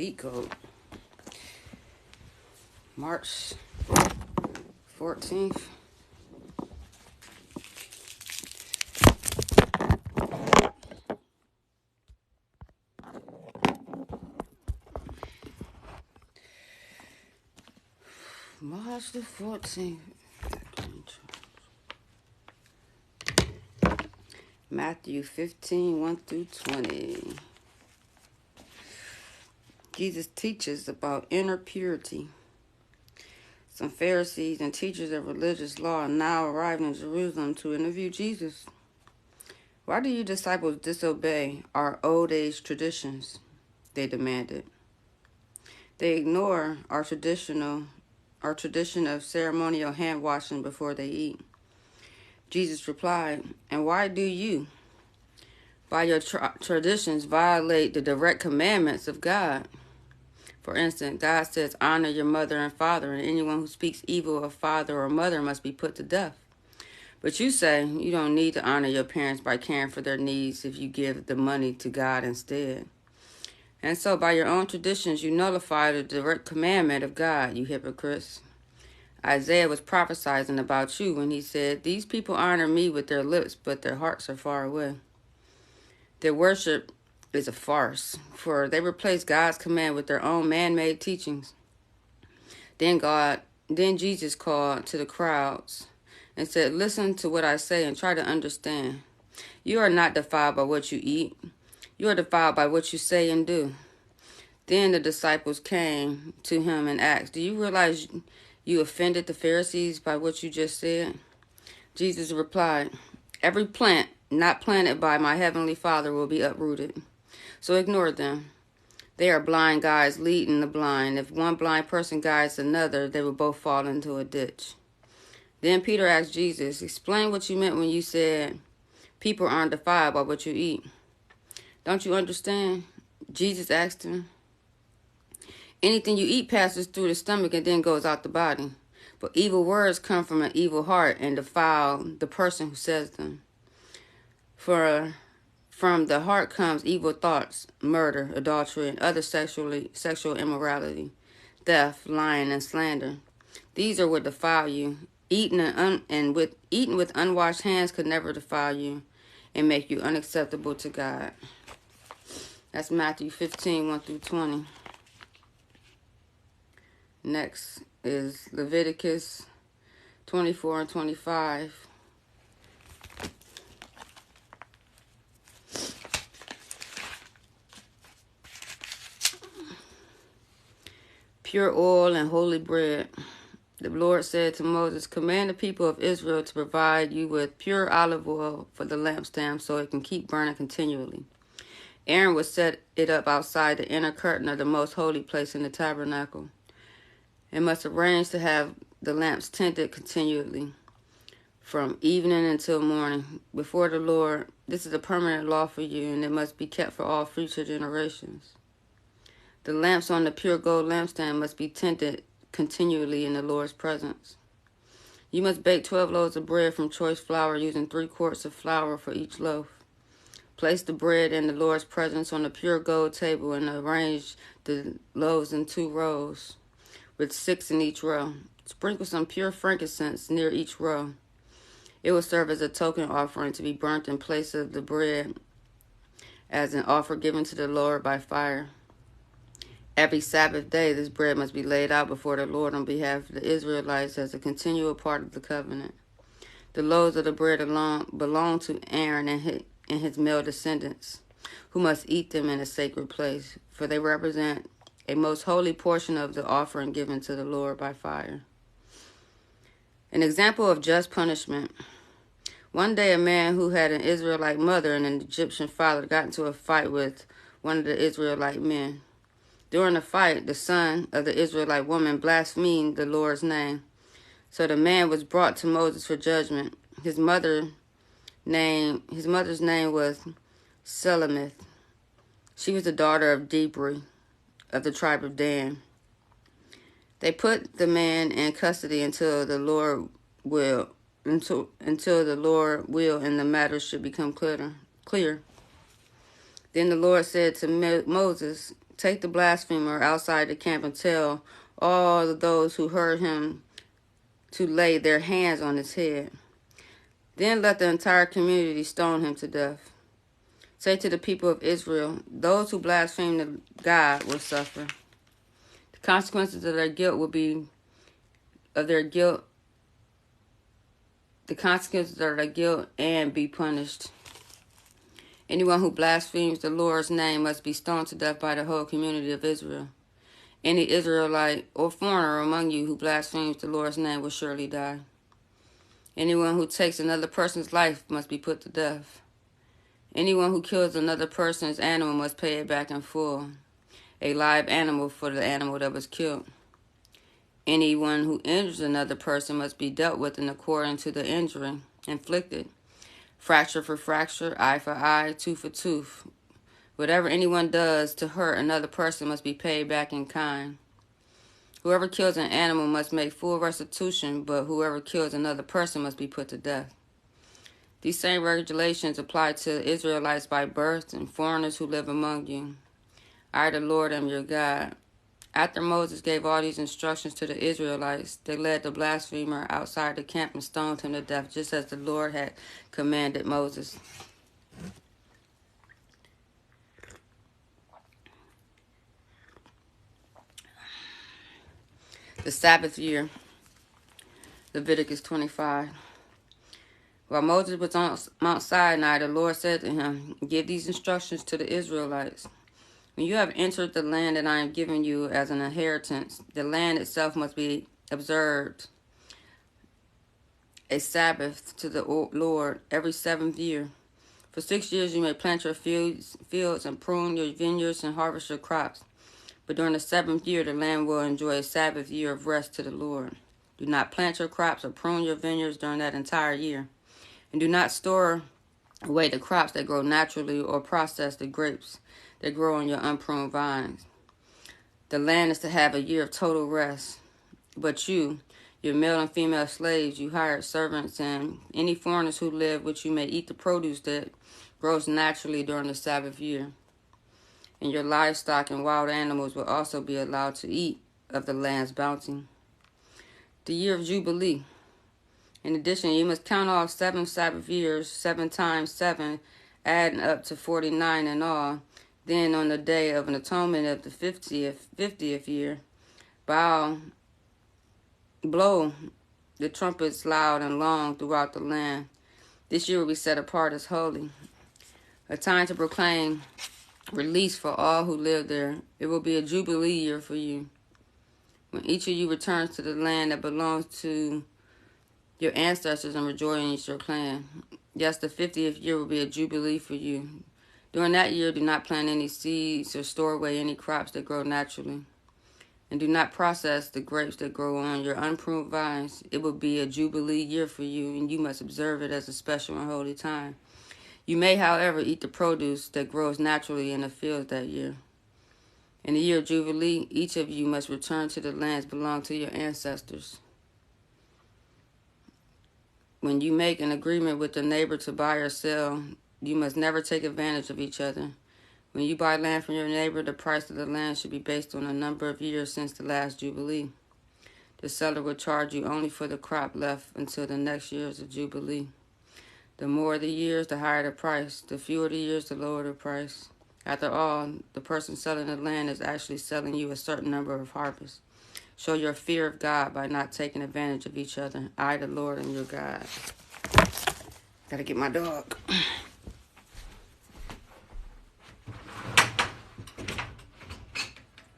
Feet cold. March 14th. March the 14th. Matthew 15, 1 through 20. Jesus teaches about inner purity. Some Pharisees and teachers of religious law now arrived in Jerusalem to interview Jesus. Why do you disciples disobey our old age traditions? They demanded. They ignore our tradition of ceremonial hand washing before they eat. Jesus replied, and why do you, by your traditions, violate the direct commandments of God? For instance, God says, honor your mother and father, and anyone who speaks evil of father or mother must be put to death. But you say you don't need to honor your parents by caring for their needs if you give the money to God instead. And so by your own traditions, you nullify the direct commandment of God, you hypocrites. Isaiah was prophesying about you when he said, these people honor me with their lips, but their hearts are far away. Their worship is a farce, for they replace God's command with their own man-made teachings. Then Jesus called to the crowds and said, listen to what I say and try to understand. You are not defiled by what you eat. You are defiled by what you say and do. Then the disciples came to him and asked, do you realize you offended the Pharisees by what you just said? Jesus replied, every plant not planted by my heavenly Father will be uprooted. So ignore them. They are blind guides leading the blind. If one blind person guides another, they will both fall into a ditch. Then Peter asked Jesus, explain what you meant when you said people aren't defiled by what you eat. Don't you understand? Jesus asked him. Anything you eat passes through the stomach and then goes out the body. But evil words come from an evil heart and defile the person who says them. For from the heart comes evil thoughts, murder, adultery, and other sexual immorality, theft, lying, and slander. These are what defile you. Eating with unwashed hands could never defile you and make you unacceptable to God. That's Matthew 15, 1 through 20. Next is Leviticus 24 and 25. Pure oil and holy bread. The Lord said to Moses, command the people of Israel to provide you with pure olive oil for the lampstand so it can keep burning continually. Aaron would set it up outside the inner curtain of the most holy place in the tabernacle. It must arrange to have the lamps tended continually from evening until morning before the Lord. This is a permanent law for you, and it must be kept for all future generations. The lamps on the pure gold lampstand must be tended continually in the Lord's presence. You must bake 12 loaves of bread from choice flour using 3 quarts of flour for each loaf. Place the bread in the Lord's presence on the pure gold table and arrange the loaves in 2 rows, with 6 in each row. Sprinkle some pure frankincense near each row. It will serve as a token offering to be burnt in place of the bread as an offer given to the Lord by fire. Every Sabbath day, this bread must be laid out before the Lord on behalf of the Israelites as a continual part of the covenant. The loaves of the bread belong to Aaron and his male descendants, who must eat them in a sacred place, for they represent a most holy portion of the offering given to the Lord by fire. An example of just punishment. One day, a man who had an Israelite mother and an Egyptian father got into a fight with one of the Israelite men. During the fight, the son of the Israelite woman blasphemed the Lord's name. So the man was brought to Moses for judgment. His mother's name was Selemith. She was the daughter of Dibri of the tribe of Dan. They put the man in custody until the Lord will and the matter should become clear. Then the Lord said to Moses, take the blasphemer outside the camp and tell all of those who heard him to lay their hands on his head. Then let the entire community stone him to death. Say to the people of Israel, those who blaspheme the God will suffer. The consequences of their guilt will be the consequences of their guilt and be punished. Anyone who blasphemes the Lord's name must be stoned to death by the whole community of Israel. Any Israelite or foreigner among you who blasphemes the Lord's name will surely die. Anyone who takes another person's life must be put to death. Anyone who kills another person's animal must pay it back in full, a live animal for the animal that was killed. Anyone who injures another person must be dealt with in accordance to the injury inflicted. Fracture for fracture, eye for eye, tooth for tooth. Whatever anyone does to hurt another person must be paid back in kind. Whoever kills an animal must make full restitution, but whoever kills another person must be put to death. These same regulations apply to Israelites by birth and foreigners who live among you. I, the Lord, am your God. After Moses gave all these instructions to the Israelites, they led the blasphemer outside the camp and stoned him to death, just as the Lord had commanded Moses. The Sabbath year, Leviticus 25. While Moses was on Mount Sinai, the Lord said to him, give these instructions to the Israelites. When you have entered the land that I am giving you as an inheritance, the land itself must be observed a Sabbath to the Lord every 7th year. For 6 years you may plant your fields and prune your vineyards and harvest your crops. But during the 7th year, the land will enjoy a Sabbath year of rest to the Lord. Do not plant your crops or prune your vineyards during that entire year. And do not store away the crops that grow naturally or process the grapes that grow on your unpruned vines. The land is to have a year of total rest. But you, your male and female slaves, you hired servants, and any foreigners who live with you may eat the produce that grows naturally during the Sabbath year. And your livestock and wild animals will also be allowed to eat of the land's bounty. The year of Jubilee. In addition, you must count off 7 Sabbath years, 7 times 7, adding up to 49 in all. Then on the day of an atonement of the 50th year, blow the trumpets loud and long throughout the land. This year will be set apart as holy, a time to proclaim release for all who live there. It will be a jubilee year for you, when each of you returns to the land that belongs to your ancestors and rejoins your clan. Yes, the 50th year will be a jubilee for you. During that year, do not plant any seeds or store away any crops that grow naturally. And do not process the grapes that grow on your unpruned vines. It will be a jubilee year for you, and you must observe it as a special and holy time. You may, however, eat the produce that grows naturally in the fields that year. In the year of Jubilee, each of you must return to the lands belonging to your ancestors. When you make an agreement with a neighbor to buy or sell, you must never take advantage of each other. When you buy land from your neighbor, the price of the land should be based on the number of years since the last Jubilee. The seller will charge you only for the crop left until the next years of Jubilee. The more the years, the higher the price. The fewer the years, the lower the price. After all, the person selling the land is actually selling you a certain number of harvests. Show your fear of God by not taking advantage of each other. I, the Lord, am your God. Gotta get my dog.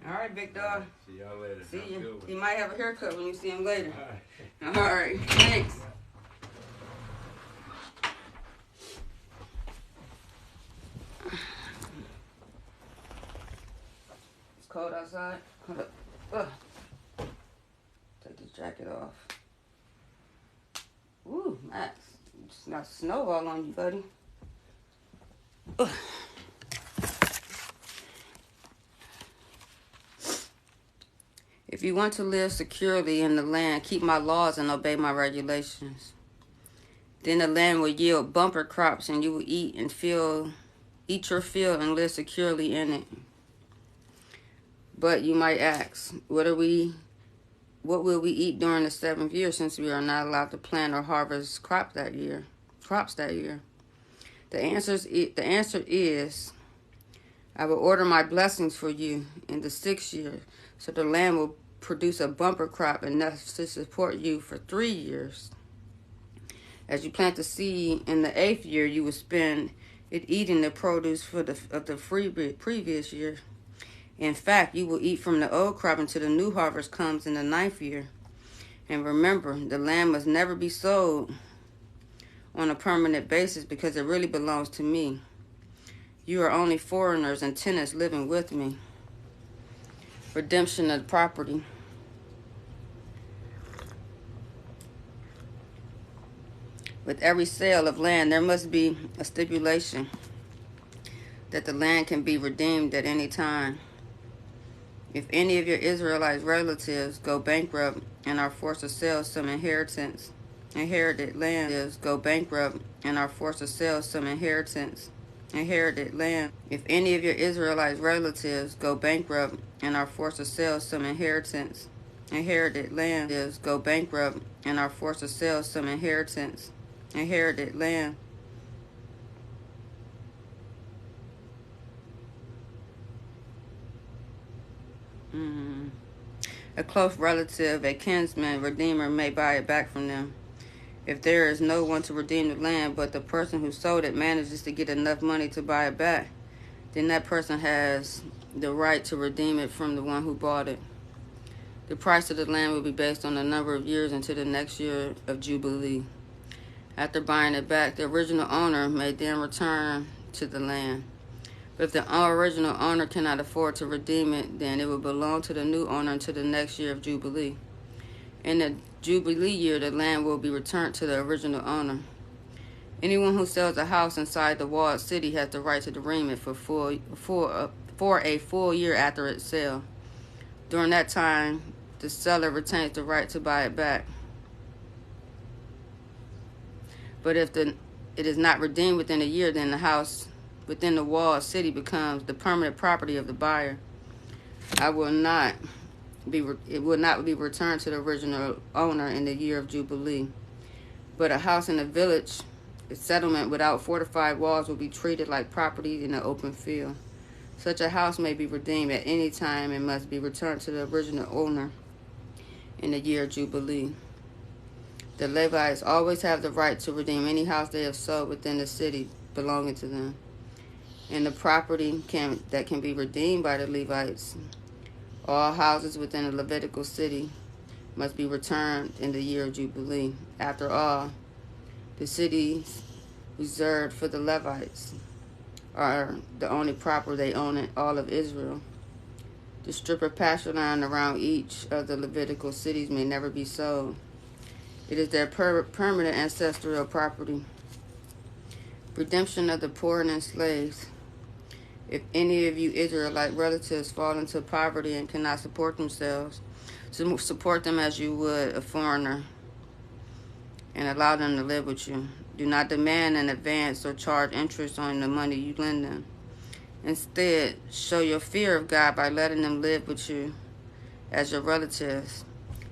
All right, big dog. See y'all later. See you. You might have a haircut when you see him later. All right. Thanks. It's cold outside. Hold up. Ugh. Take this jacket off. Ooh, Max. It's not snow all on you, buddy. Ugh. If you want to live securely in the land, keep my laws and obey my regulations. Then the land will yield bumper crops, and you will eat your fill and live securely in it. But you might ask, what will we eat during the 7th year, since we are not allowed to plant or harvest crops that year? The answer is, I will order my blessings for you in the 6th year, so the land will produce a bumper crop enough to support you for 3 years. As you plant the seed in the 8th year, you will spend it eating the produce of the previous year. In fact, you will eat from the old crop until the new harvest comes in the 9th year. And remember, the land must never be sold on a permanent basis, because it really belongs to me. You are only foreigners and tenants living with me. Redemption of property. With every sale of land, there must be a stipulation that the land can be redeemed at any time. If any of your Israelite relatives go bankrupt and are forced to sell some inherited land. If any of your Israelite relatives go bankrupt and are forced to sell some inheritance, inherited land. A close relative, a kinsman, redeemer may buy it back from them. If there is no one to redeem the land, but the person who sold it manages to get enough money to buy it back, then that person has the right to redeem it from the one who bought it. The price of the land will be based on the number of years until the next year of Jubilee. After buying it back, the original owner may then return to the land. But if the original owner cannot afford to redeem it, then it will belong to the new owner until the next year of Jubilee. In the Jubilee year, the land will be returned to the original owner. Anyone who sells a house inside the walled city has the right to redeem it for a full year after its sale. During that time, the seller retains the right to buy it back. But if it is not redeemed within a year, then the house within the walled city becomes the permanent property of the buyer. It will not be returned to the original owner in the year of Jubilee. But a house in a village, a settlement without fortified walls, will be treated like property in an open field. Such a house may be redeemed at any time and must be returned to the original owner in the year of Jubilee. The Levites always have the right to redeem any house they have sold within the city belonging to them. And the property that can be redeemed by the Levites, all houses within a Levitical city, must be returned in the year of Jubilee. After all, the cities reserved for the Levites are the only property they own in all of Israel. The strip of pasture land around each of the Levitical cities may never be sold. It is their permanent ancestral property. Redemption of the poor and enslaved. If any of you Israelite relatives fall into poverty and cannot support themselves, support them as you would a foreigner and allow them to live with you. Do not demand an advance or charge interest on the money you lend them. Instead, show your fear of God by letting them live with you as your relatives.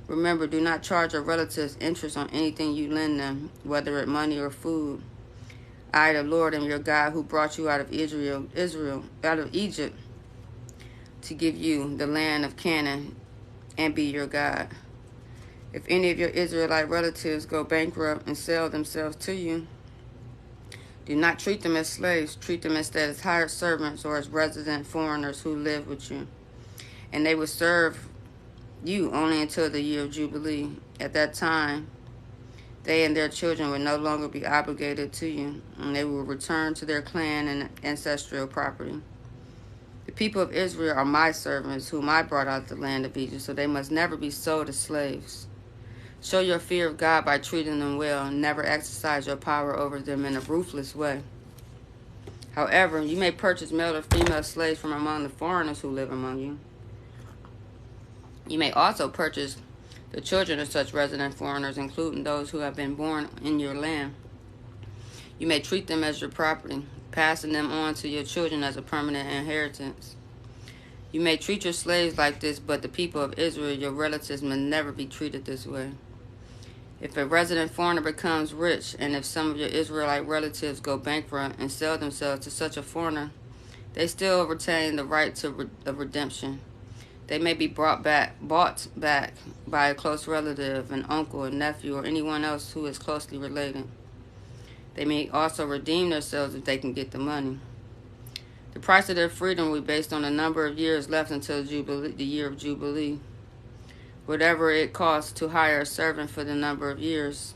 Remember, do not charge your relatives interest on anything you lend them, whether it money or food. I, the Lord, am your God, who brought you out of out of Egypt, to give you the land of Canaan and be your God. If any of your Israelite relatives go bankrupt and sell themselves to you, do not treat them as slaves. Treat them instead as hired servants or as resident foreigners who live with you. And they will serve you only until the year of Jubilee. At that time, they and their children will no longer be obligated to you, and they will return to their clan and ancestral property. The people of Israel are my servants, whom I brought out of the land of Egypt, so they must never be sold as slaves. Show your fear of God by treating them well, and never exercise your power over them in a ruthless way. However, you may purchase male or female slaves from among the foreigners who live among you. You may also purchase the children of such resident foreigners, including those who have been born in your land. You may treat them as your property, passing them on to your children as a permanent inheritance. You may treat your slaves like this, but the people of Israel, your relatives, must never be treated this way. If a resident foreigner becomes rich, and if some of your Israelite relatives go bankrupt and sell themselves to such a foreigner, they still retain the right of redemption. They may be bought back by a close relative, an uncle, a nephew, or anyone else who is closely related. They may also redeem themselves if they can get the money. The price of their freedom will be based on the number of years left until the year of Jubilee. Whatever it costs to hire a servant for the number of years.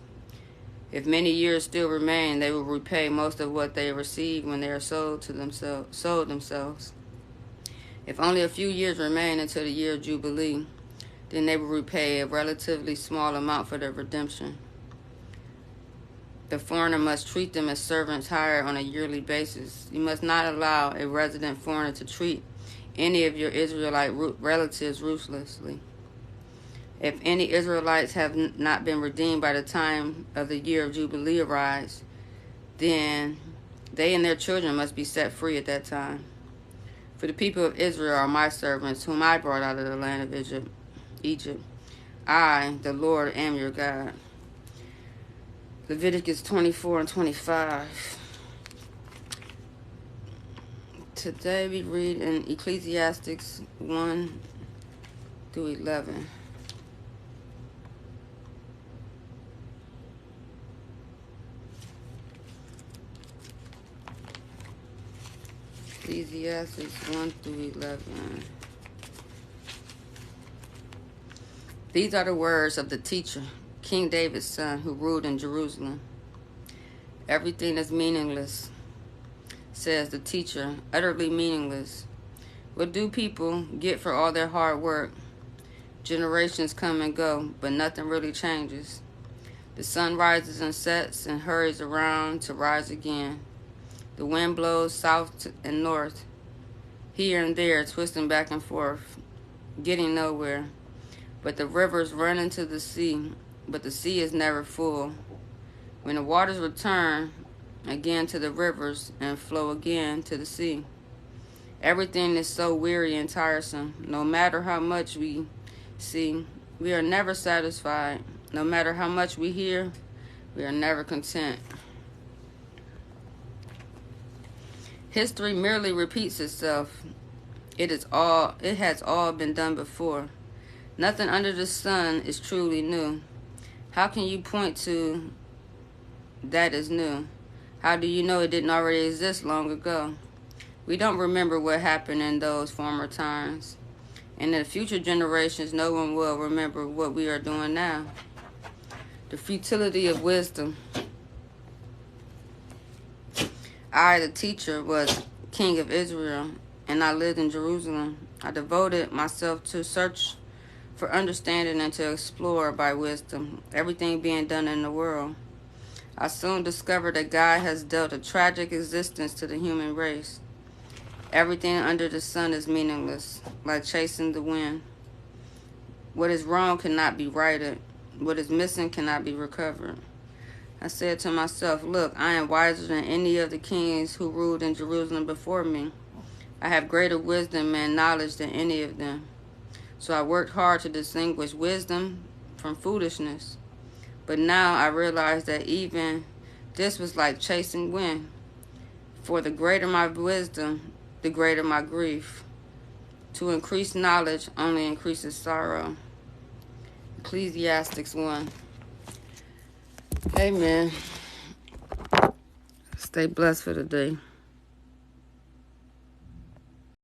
If many years still remain, they will repay most of what they received when they are sold themselves. If only a few years remain until the year of Jubilee, then they will repay a relatively small amount for their redemption. The foreigner must treat them as servants hired on a yearly basis. You must not allow a resident foreigner to treat any of your Israelite relatives ruthlessly. If any Israelites have not been redeemed by the time of the year of Jubilee arrives, then they and their children must be set free at that time. For the people of Israel are my servants, whom I brought out of the land of Egypt. I, the Lord, am your God. Leviticus 24 and 25. Today we read in Ecclesiastes 1 through 11. Ecclesiastes 1 through 11. These are the words of the teacher, King David's son, who ruled in Jerusalem. Everything is meaningless, says the teacher, utterly meaningless. What do people get for all their hard work? Generations come and go, but nothing really changes. The sun rises and sets and hurries around to rise again. The wind blows south and north, here and there, twisting back and forth, getting nowhere. But the rivers run into the sea, but the sea is never full. When the waters return again to the rivers and flow again to the sea, everything is so weary and tiresome. No matter how much we see, we are never satisfied. No matter how much we hear, we are never content. History merely repeats itself. It has all been done before. Nothing under the sun is truly new. How can you point to that as new? How do you know it didn't already exist long ago? We don't remember what happened in those former times. And in the future generations, no one will remember what we are doing now. The futility of wisdom. I, the teacher, was king of Israel, and I lived in Jerusalem. I devoted myself to search for understanding and to explore by wisdom everything being done in the world. I soon discovered that God has dealt a tragic existence to the human race. Everything under the sun is meaningless, like chasing the wind. What is wrong cannot be righted. What is missing cannot be recovered. I said to myself, look, I am wiser than any of the kings who ruled in Jerusalem before me. I have greater wisdom and knowledge than any of them. So I worked hard to distinguish wisdom from foolishness. But now I realize that even this was like chasing wind. For the greater my wisdom, the greater my grief. To increase knowledge only increases sorrow. Ecclesiastes 1. Amen. Stay blessed for the day.